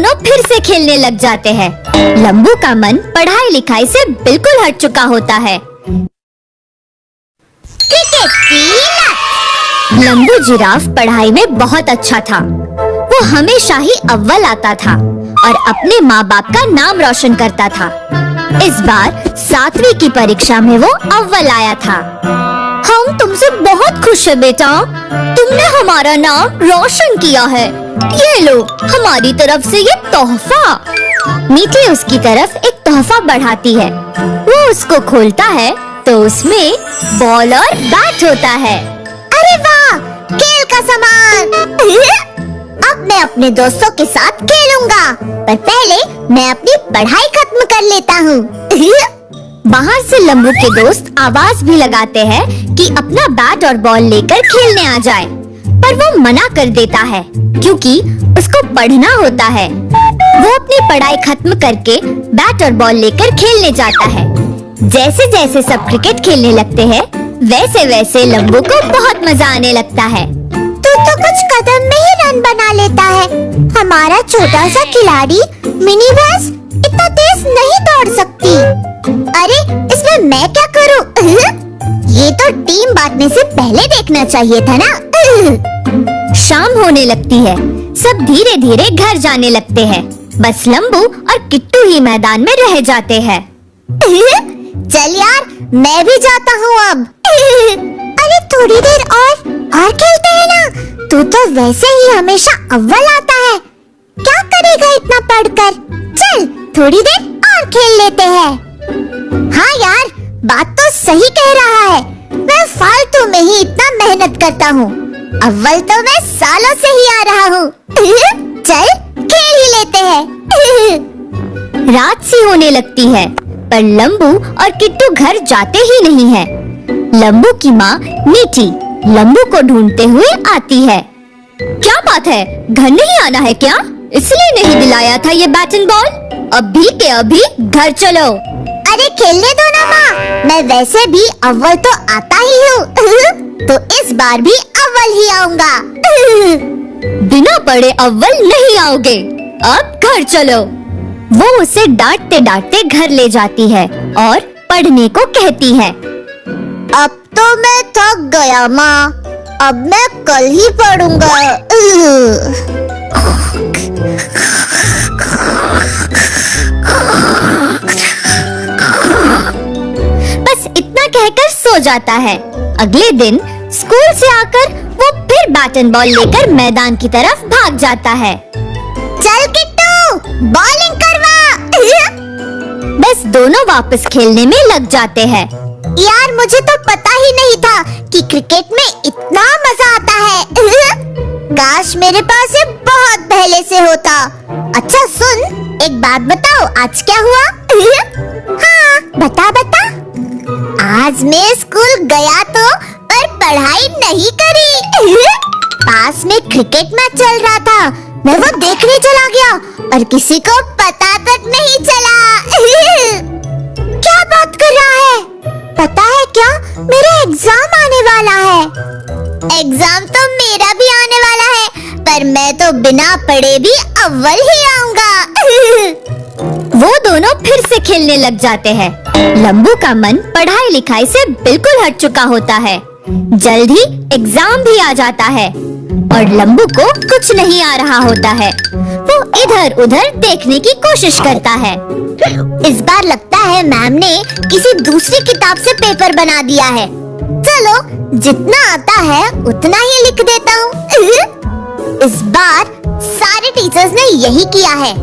दोनों फिर से खेलने लग जाते हैं। लंबू का मन पढ़ाई लिखाई से बिल्कुल हट चुका होता है। क्रिकेट की लत। लंबू जिराफ पढ़ाई में बहुत अच्छा था। वो हमेशा ही अव्वल आता था और अपने माँ बाप का नाम रोशन करता था। इस बार 7वीं की परीक्षा में वो अव्वल आया था। हम तुमसे बहुत खुश है बेटा, तुमने हमारा नाम रोशन किया है। ये लो हमारी तरफ से ये तोहफा। मीठी उसकी तरफ एक तोहफा बढ़ाती है। वो उसको खोलता है तो उसमें बॉल और बैट होता है। अरे वाह, खेल का सामान। अब मैं अपने दोस्तों के साथ खेलूंगा, पर पहले मैं अपनी पढ़ाई खत्म कर लेता हूँ। बाहर से लंबू के दोस्त आवाज भी लगाते हैं कि अपना बैट और बॉल लेकर खेलने आ जाए, पर वो मना कर देता है क्योंकि उसको पढ़ना होता है। वो अपनी पढ़ाई खत्म करके बैट और बॉल लेकर खेलने जाता है। जैसे जैसे सब क्रिकेट खेलने लगते हैं, वैसे वैसे लंबू को बहुत मजा आने लगता है। तू तो कुछ कदम में ही रन बना लेता है। हमारा छोटा सा खिलाड़ी मिनी भैंस इतना तेज नहीं दौड़ सकती। अरे इसमें मैं क्या करूं? ये तो टीम बांटने से पहले देखना चाहिए था ना। शाम होने लगती है। सब धीरे धीरे घर जाने लगते हैं। बस लंबू और किट्टू ही मैदान में रह जाते हैं। चल यार, मैं भी जाता हूँ अब। अरे थोड़ी देर और खेलते हैं ना। तू तो वैसे ही हमेशा अव्वल आता है, क्या करेगा इतना पढ़कर? चल थोड़ी देर और खेल लेते हैं। हाँ यार, बात तो सही कह रहा है। मैं फालतू में ही इतना मेहनत करता हूँ। अव्वल तो मैं सालों से ही आ रहा हूँ। चल खेल ही लेते हैं। रात सी होने लगती है, पर लंबू और किट्टू घर जाते ही नहीं है। लंबू की माँ मीठी लंबू को ढूंढते हुए आती है। क्या बात है, घर नहीं आना है क्या? इसलिए नहीं दिलाया था ये बैट एंड बॉल? अभी के अभी घर चलो। अरे खेलने दो ना माँ, मैं वैसे भी अव्वल तो आता ही हूँ। तो इस बार भी अव्वल ही आऊंगा। बिना पढ़े अव्वल नहीं आओगे, अब घर चलो। वो उसे डांटते डांटते घर ले जाती है और पढ़ने को कहती है। अब तो मैं थक गया माँ, अब मैं कल ही पढ़ूंगा। बस इतना कहकर सो जाता है। अगले दिन स्कूल से आकर वो फिर बैट एंड बॉल लेकर मैदान की तरफ भाग जाता है। चल किट्टू, बॉलिंग करवा। बस दोनों वापस खेलने में लग जाते हैं। यार मुझे तो पता ही नहीं था कि क्रिकेट में इतना मजा आता है। काश मेरे पास ये बहुत पहले से होता। अच्छा सुन, एक बात बताओ, आज क्या हुआ? हाँ बता बता। आज मैं स्कूल गया तो पर पढ़ाई नहीं करी। पास में क्रिकेट मैच चल रहा था, मैं वो देखने चला गया और किसी को पता तक नहीं चला। क्या बात कर रहा है? पता है क्या, मेरा एग्जाम आने वाला है। एग्जाम तो मेरा भी आने वाला है, पर मैं तो बिना पढ़े भी अव्वल ही आऊंगा। वो दोनों फिर से खेलने लग जाते हैं। लंबू का मन पढ़ाई लिखाई से बिल्कुल हट चुका होता है। जल्द ही एग्जाम भी आ जाता है और लंबू को कुछ नहीं आ रहा होता है। वो इधर उधर देखने की कोशिश करता है। इस बार लगता है मैम ने किसी दूसरी किताब से पेपर बना दिया है। चलो जितना आता है उतना ही लिख देता हूँ। इस बार सारे टीचर्स ने यही किया है।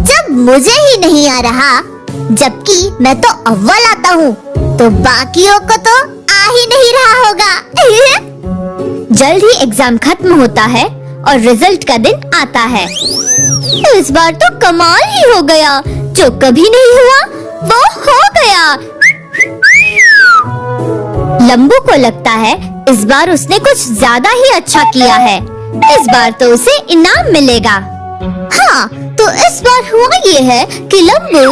जब मुझे ही नहीं आ रहा, जबकि मैं तो अव्वल आता हूँ, तो बाकियों को तो आ ही नहीं रहा होगा। जल्द ही एग्जाम खत्म होता है और रिजल्ट का दिन आता है। इस बार तो कमाल ही हो गया, जो कभी नहीं हुआ वो हो गया। लंबू को लगता है इस बार उसने कुछ ज्यादा ही अच्छा किया है। इस बार तो उसे इनाम मिलेगा। हाँ, तो इस बार हुआ ये है कि लंबू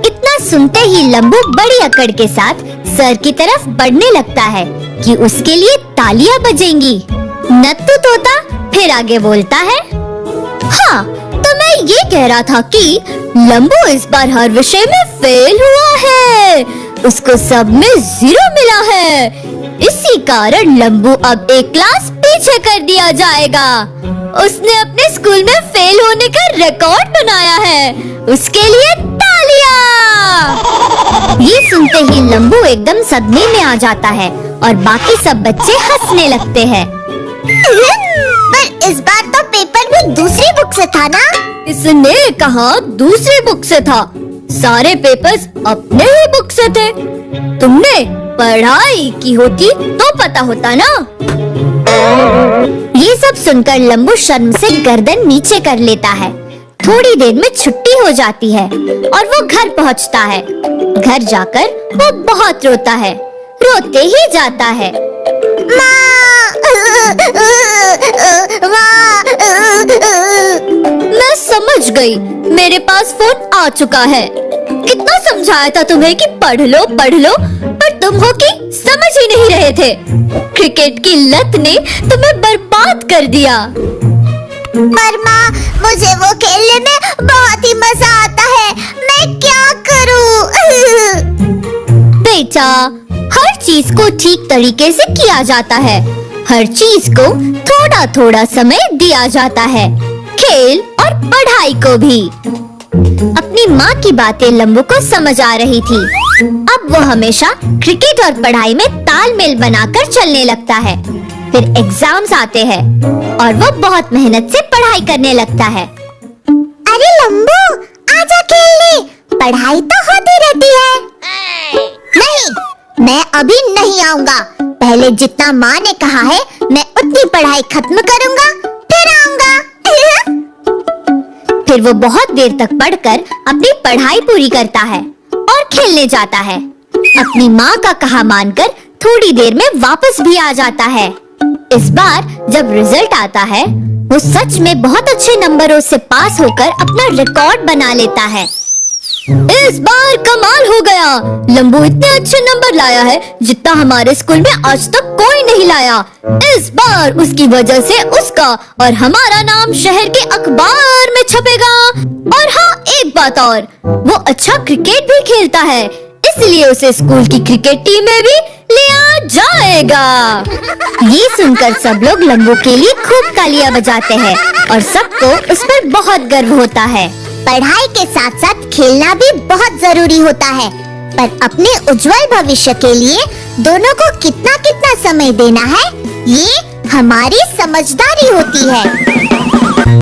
इतना सुनते ही लंबू बड़ी अकड़ के साथ सर की तरफ बढ़ने लगता है कि उसके लिए तालियां बजेंगी। नत्थु तोता फिर आगे बोलता है, हाँ तो मैं ये कह रहा था कि लंबू इस बार हर विषय में फेल हुआ है। उसको सब में 0 मिला है। इसी कारण लंबू अब एक क्लास पीछे कर दिया जाएगा। उसने अपने स्कूल में फेल होने का रिकॉर्ड बनाया है। उसके लिए तालियां। ये सुनते ही लंबू एकदम सदमे में आ जाता है और बाकी सब बच्चे हंसने लगते हैं। पर इस बार तो पेपर भी दूसरी बुक से था ना? इसने कहा दूसरी बुक से था। सारे पेपर्स अपने ही बुक से थे। तुमने पढ़ाई की होती तो पता होता ना। ये सब सुनकर लंबू शर्म से गर्दन नीचे कर लेता है। थोड़ी देर में छुट्टी हो जाती है और वो घर पहुंचता है। घर जाकर वो बहुत रोता है। रोते ही जाता है। मैं समझ गई, मेरे पास फोन आ चुका है। कितना समझाया था तुम्हें कि पढ़ लो, पर तुम हो कि समझ ही नहीं रहे थे। क्रिकेट की लत ने तुम्हें बर्बाद कर दिया। पर माँ, मुझे वो खेलने में बहुत ही मजा आता है। मैं क्या करूँ? बेटा, हर चीज को ठीक तरीके से किया जाता है। हर चीज को थोड़ा थोड़ा समय दिया जाता है, खेल और पढ़ाई को भी। अपनी माँ की बातें लंबू को समझ आ रही थी। अब वो हमेशा क्रिकेट और पढ़ाई में तालमेल बनाकर चलने लगता है। फिर एग्जाम्स आते हैं और वो बहुत मेहनत से पढ़ाई करने लगता है। अरे लंबू, आजा खेलने। पढ़ाई तो होती रहती है। नहीं, मैं अभी नहीं आऊंगा। पहले जितना माँ ने कहा है, मैं उतनी पढ़ाई खत्म करूंगा, फिर आऊंगा। फिर वो बहुत देर तक पढ़कर अपनी पढ़ाई पूरी करता है और खेलने जाता है। अपनी माँ का कहा मानकर थोड़ी देर में वापस भी आ जाता है। इस बार जब रिजल्ट आता है, वो सच में बहुत अच्छे नंबरों से पास होकर अपना रिकॉर्ड बना लेता है। इस बार कमाल हो गया। लंबू इतने अच्छे नंबर लाया है जितना हमारे स्कूल में आज तक कोई नहीं लाया। इस बार उसकी वजह से उसका और हमारा नाम शहर के अखबार में छपेगा। और हाँ, एक बात और, वो अच्छा क्रिकेट भी खेलता है, इसलिए उसे स्कूल की क्रिकेट टीम में भी लिया जाएगा। ये सुनकर सब लोग लंबू के लिए खूब तालियां बजाते हैं और सबको उस पर बहुत गर्व होता है। पढ़ाई के साथ साथ खेलना भी बहुत जरूरी होता है, पर अपने उज्जवल भविष्य के लिए दोनों को कितना कितना समय देना है, ये हमारी समझदारी होती है।